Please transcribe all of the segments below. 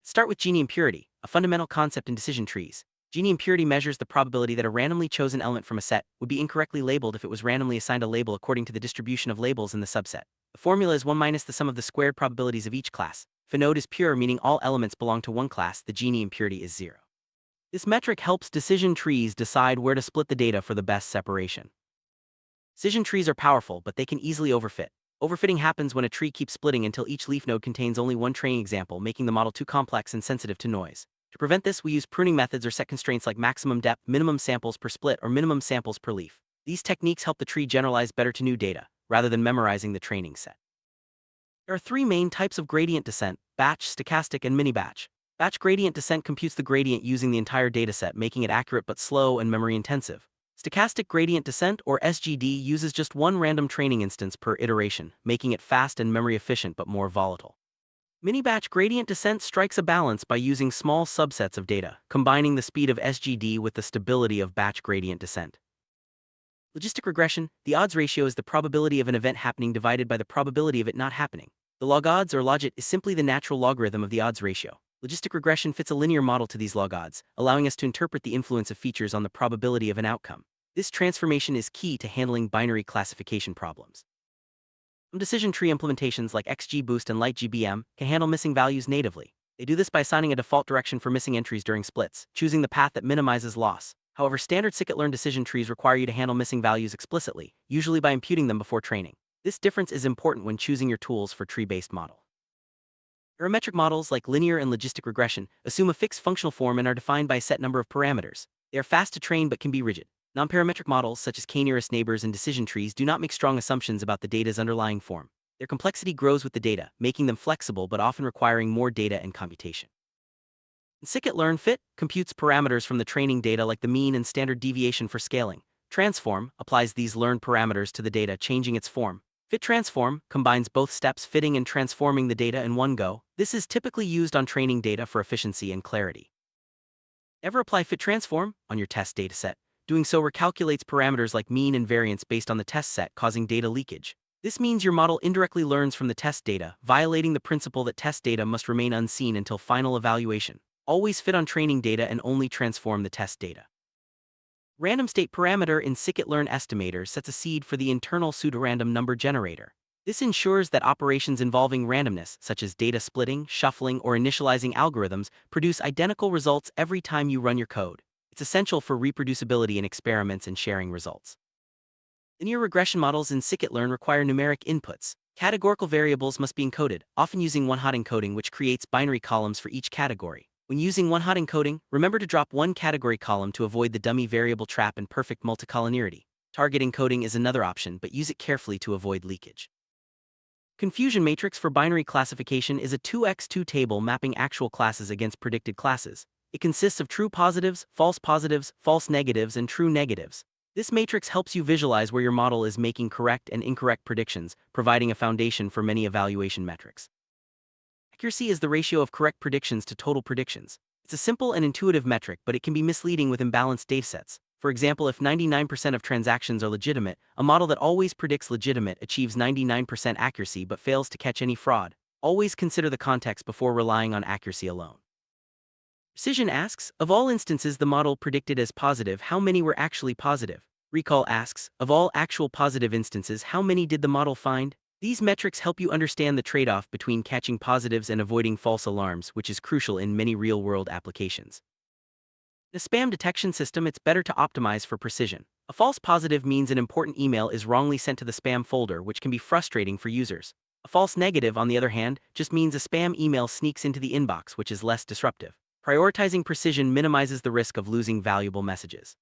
Start with Gini impurity, a fundamental concept in decision trees. Gini impurity measures the probability that a randomly chosen element from a set would be incorrectly labeled if it was randomly assigned a label according to the distribution of labels in the subset. The formula is 1 minus the sum of the squared probabilities of each class. If a node is pure, meaning all elements belong to one class, the Gini impurity is 0. This metric helps decision trees decide where to split the data for the best separation. Decision trees are powerful, but they can easily overfit. Overfitting happens when a tree keeps splitting until each leaf node contains only one training example, making the model too complex and sensitive to noise. To prevent this, we use pruning methods or set constraints like maximum depth, minimum samples per split, or minimum samples per leaf. These techniques help the tree generalize better to new data, rather than memorizing the training set. There are three main types of gradient descent: batch, stochastic, and mini-batch. Batch gradient descent computes the gradient using the entire dataset, making it accurate but slow and memory-intensive. Stochastic gradient descent, or SGD, uses just one random training instance per iteration, making it fast and memory-efficient but more volatile. Mini-batch gradient descent strikes a balance by using small subsets of data, combining the speed of SGD with the stability of batch gradient descent. Logistic regression: the odds ratio is the probability of an event happening divided by the probability of it not happening. The log odds, or logit, is simply the natural logarithm of the odds ratio. Logistic regression fits a linear model to these log odds, allowing us to interpret the influence of features on the probability of an outcome. This transformation is key to handling binary classification problems. Some decision tree implementations like XGBoost and LightGBM can handle missing values natively. They do this by assigning a default direction for missing entries during splits, choosing the path that minimizes loss. However, standard scikit-learn decision trees require you to handle missing values explicitly, usually by imputing them before training. This difference is important when choosing your tools for tree-based model. Parametric models like linear and logistic regression assume a fixed functional form and are defined by a set number of parameters. They are fast to train but can be rigid. Non-parametric models such as k-nearest neighbors and decision trees do not make strong assumptions about the data's underlying form. Their complexity grows with the data, making them flexible but often requiring more data and computation. Scikit-learn fit computes parameters from the training data like the mean and standard deviation for scaling. Transform applies these learned parameters to the data, changing its form. Fit transform combines both steps, fitting and transforming the data in one go. This is typically used on training data for efficiency and clarity. Never apply fit transform on your test dataset. Doing so recalculates parameters like mean and variance based on the test set, causing data leakage. This means your model indirectly learns from the test data, violating the principle that test data must remain unseen until final evaluation. Always fit on training data and only transform the test data. Random state parameter in scikit-learn estimator sets a seed for the internal pseudorandom number generator. This ensures that operations involving randomness, such as data splitting, shuffling, or initializing algorithms, produce identical results every time you run your code. It's essential for reproducibility in experiments and sharing results. Linear regression models in scikit-learn require numeric inputs. Categorical variables must be encoded, often using one-hot encoding, which creates binary columns for each category. When using one-hot encoding, remember to drop one category column to avoid the dummy variable trap and perfect multicollinearity. Target encoding is another option, but use it carefully to avoid leakage. Confusion matrix for binary classification is a 2x2 table mapping actual classes against predicted classes. It consists of true positives, false negatives, and true negatives. This matrix helps you visualize where your model is making correct and incorrect predictions, providing a foundation for many evaluation metrics. Accuracy is the ratio of correct predictions to total predictions. It's a simple and intuitive metric, but it can be misleading with imbalanced datasets. For example, if 99% of transactions are legitimate, a model that always predicts legitimate achieves 99% accuracy but fails to catch any fraud. Always consider the context before relying on accuracy alone. Precision asks, of all instances the model predicted as positive, how many were actually positive? Recall asks, of all actual positive instances, how many did the model find? These metrics help you understand the trade-off between catching positives and avoiding false alarms, which is crucial in many real-world applications. In a spam detection system, it's better to optimize for precision. A false positive means an important email is wrongly sent to the spam folder, which can be frustrating for users. A false negative, on the other hand, just means a spam email sneaks into the inbox, which is less disruptive. Prioritizing precision minimizes the risk of losing valuable messages.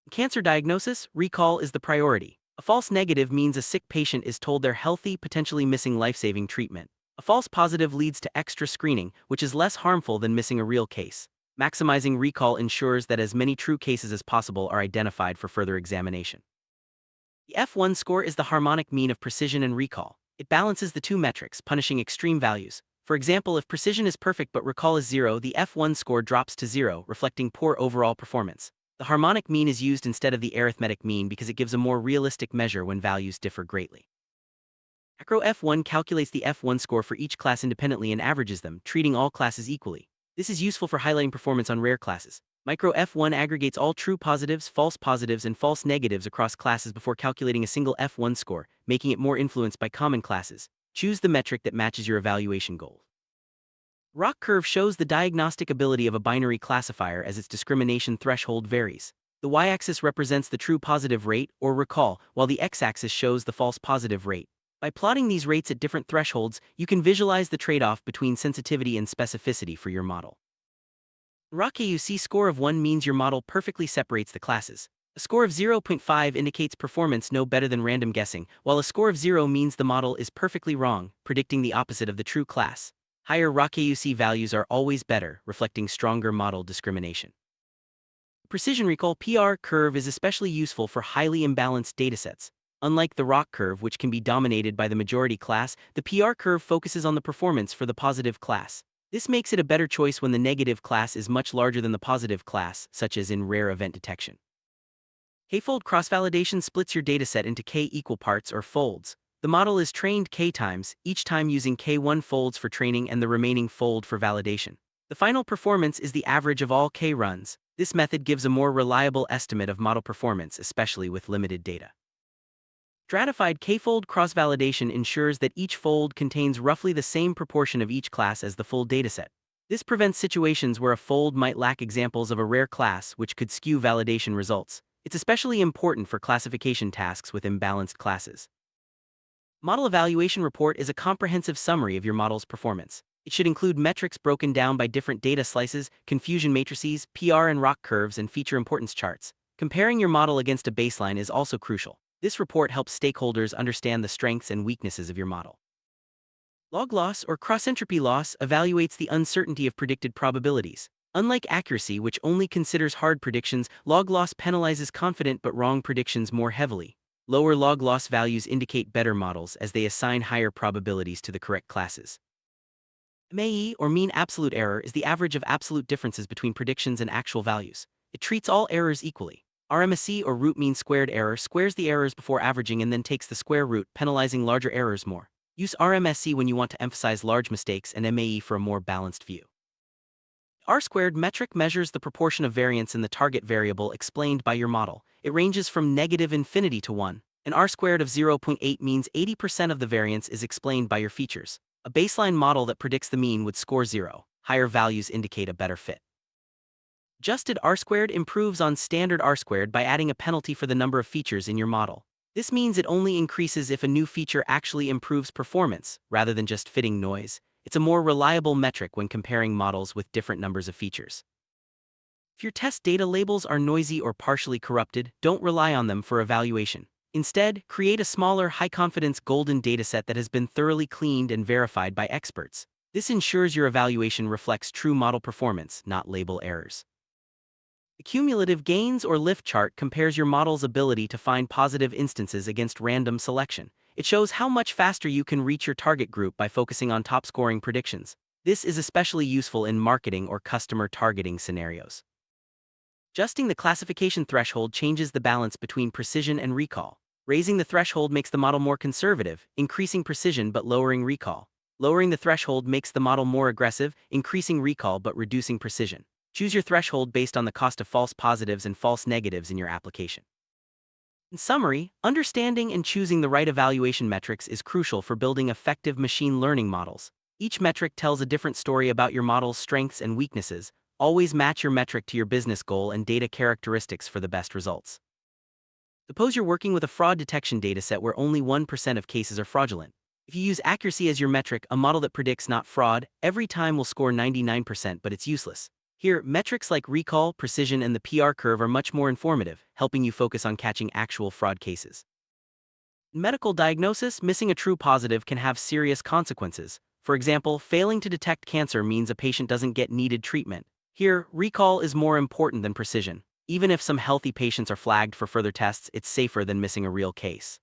In cancer diagnosis, recall is the priority. A false negative means a sick patient is told they're healthy, potentially missing life-saving treatment. A false positive leads to extra screening, which is less harmful than missing a real case. Maximizing recall ensures that as many true cases as possible are identified for further examination. The F1 score is the harmonic mean of precision and recall. It balances the two metrics, punishing extreme values. For example, if precision is perfect but recall is 0, the F1 score drops to 0, reflecting poor overall performance. The harmonic mean is used instead of the arithmetic mean because it gives a more realistic measure when values differ greatly. Macro F1 calculates the F1 score for each class independently and averages them, treating all classes equally. This is useful for highlighting performance on rare classes. Micro F1 aggregates all true positives, and false negatives across classes before calculating a single F1 score, making it more influenced by common classes. Choose the metric that matches your evaluation goal. ROC curve shows the diagnostic ability of a binary classifier as its discrimination threshold varies. The y-axis represents the true positive rate, or recall, while the x-axis shows the false positive rate. By plotting these rates at different thresholds, you can visualize the trade-off between sensitivity and specificity for your model. ROC-AUC score of 1 means your model perfectly separates the classes. A score of 0.5 indicates performance no better than random guessing, while a score of 0 means the model is perfectly wrong, predicting the opposite of the true class. Higher ROC-AUC values are always better, reflecting stronger model discrimination. Precision recall PR curve is especially useful for highly imbalanced datasets. Unlike the ROC curve, which can be dominated by the majority class, the PR curve focuses on the performance for the positive class. This makes it a better choice when the negative class is much larger than the positive class, such as in rare event detection. K-fold cross-validation splits your dataset into K equal parts or folds. The model is trained K times, each time using K1 folds for training and the remaining fold for validation. The final performance is the average of all K runs. This method gives a more reliable estimate of model performance, especially with limited data. Stratified K-fold cross-validation ensures that each fold contains roughly the same proportion of each class as the full dataset. This prevents situations where a fold might lack examples of a rare class, which could skew validation results. It's especially important for classification tasks with imbalanced classes. Model Evaluation Report is a comprehensive summary of your model's performance. It should include metrics broken down by different data slices, confusion matrices, PR and ROC curves, and feature importance charts. Comparing your model against a baseline is also crucial. This report helps stakeholders understand the strengths and weaknesses of your model. Log loss or cross-entropy loss evaluates the uncertainty of predicted probabilities. Unlike accuracy, which only considers hard predictions, log loss penalizes confident but wrong predictions more heavily. Lower log loss values indicate better models as they assign higher probabilities to the correct classes. MAE, or mean absolute error, is the average of absolute differences between predictions and actual values. It treats all errors equally. RMSE, or root mean squared error, squares the errors before averaging and then takes the square root, penalizing larger errors more. Use RMSE when you want to emphasize large mistakes and MAE for a more balanced view. R-squared metric measures the proportion of variance in the target variable explained by your model. It ranges from -infinity to 1. An R-squared of 0.8 means 80% of the variance is explained by your features. A baseline model that predicts the mean would score 0. Higher values indicate a better fit. Adjusted R-squared improves on standard R-squared by adding a penalty for the number of features in your model. This means it only increases if a new feature actually improves performance, rather than just fitting noise. It's a more reliable metric when comparing models with different numbers of features. If your test data labels are noisy or partially corrupted, don't rely on them for evaluation. Instead, create a smaller, high-confidence golden dataset that has been thoroughly cleaned and verified by experts. This ensures your evaluation reflects true model performance, not label errors. The cumulative gains or lift chart compares your model's ability to find positive instances against random selection. It shows how much faster you can reach your target group by focusing on top-scoring predictions. This is especially useful in marketing or customer targeting scenarios. Adjusting the classification threshold changes the balance between precision and recall. Raising the threshold makes the model more conservative, increasing precision but lowering recall. Lowering the threshold makes the model more aggressive, increasing recall but reducing precision. Choose your threshold based on the cost of false positives and false negatives in your application. In summary, understanding and choosing the right evaluation metrics is crucial for building effective machine learning models. Each metric tells a different story about your model's strengths and weaknesses. Always match your metric to your business goal and data characteristics for the best results. Suppose you're working with a fraud detection dataset where only 1% of cases are fraudulent. If you use accuracy as your metric, a model that predicts not fraud, every time will score 99%, but it's useless. Here, metrics like recall, precision, and the PR curve are much more informative, helping you focus on catching actual fraud cases. In medical diagnosis, missing a true positive can have serious consequences. For example, failing to detect cancer means a patient doesn't get needed treatment. Here, recall is more important than precision. Even if some healthy patients are flagged for further tests, it's safer than missing a real case.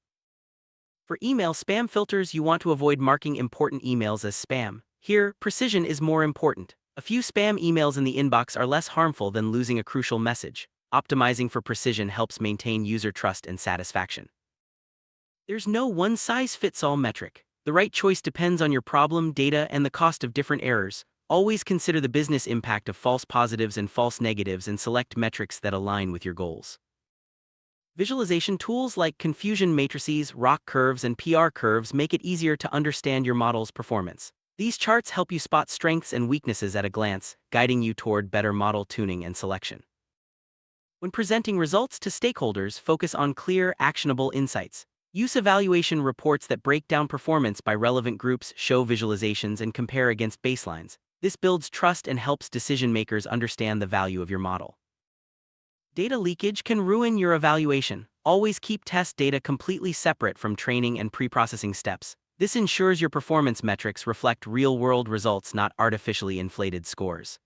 For email spam filters, you want to avoid marking important emails as spam. Here, precision is more important. A few spam emails in the inbox are less harmful than losing a crucial message. Optimizing for precision helps maintain user trust and satisfaction. There's no one-size-fits-all metric. The right choice depends on your problem, data, and the cost of different errors. Always consider the business impact of false positives and false negatives and select metrics that align with your goals. Visualization tools like confusion matrices, ROC curves, and PR curves make it easier to understand your model's performance. These charts help you spot strengths and weaknesses at a glance, guiding you toward better model tuning and selection. When presenting results to stakeholders, focus on clear, actionable insights. Use evaluation reports that break down performance by relevant groups, show visualizations, and compare against baselines. This builds trust and helps decision makers understand the value of your model. Data leakage can ruin your evaluation. Always keep test data completely separate from training and pre-processing steps. This ensures your performance metrics reflect real-world results, not artificially inflated scores.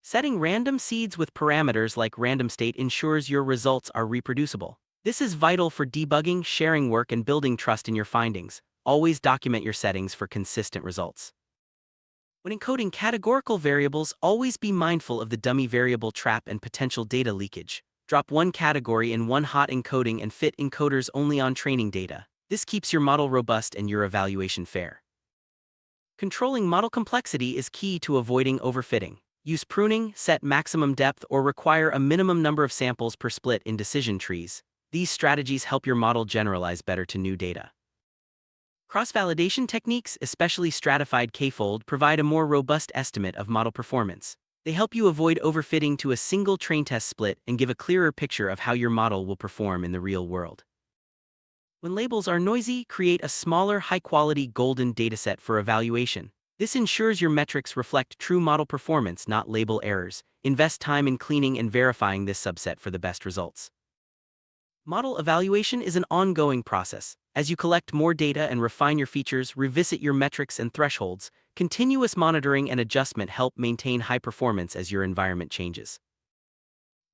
Setting random seeds with parameters like random state ensures your results are reproducible. This is vital for debugging, sharing work, and building trust in your findings. Always document your settings for consistent results. When encoding categorical variables, always be mindful of the dummy variable trap and potential data leakage. Drop one category in one hot encoding and fit encoders only on training data. This keeps your model robust and your evaluation fair. Controlling model complexity is key to avoiding overfitting. Use pruning, set maximum depth, or require a minimum number of samples per split in decision trees. These strategies help your model generalize better to new data. Cross-validation techniques, especially stratified k-fold, provide a more robust estimate of model performance. They help you avoid overfitting to a single train test split and give a clearer picture of how your model will perform in the real world. When labels are noisy, create a smaller, high-quality golden dataset for evaluation. This ensures your metrics reflect true model performance, not label errors. Invest time in cleaning and verifying this subset for the best results. Model evaluation is an ongoing process. As you collect more data and refine your features, revisit your metrics and thresholds. Continuous monitoring and adjustment help maintain high performance as your environment changes.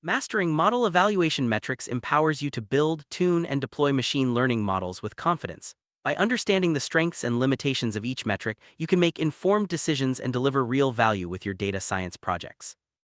Mastering model evaluation metrics empowers you to build, tune, and deploy machine learning models with confidence. By understanding the strengths and limitations of each metric, you can make informed decisions and deliver real value with your data science projects.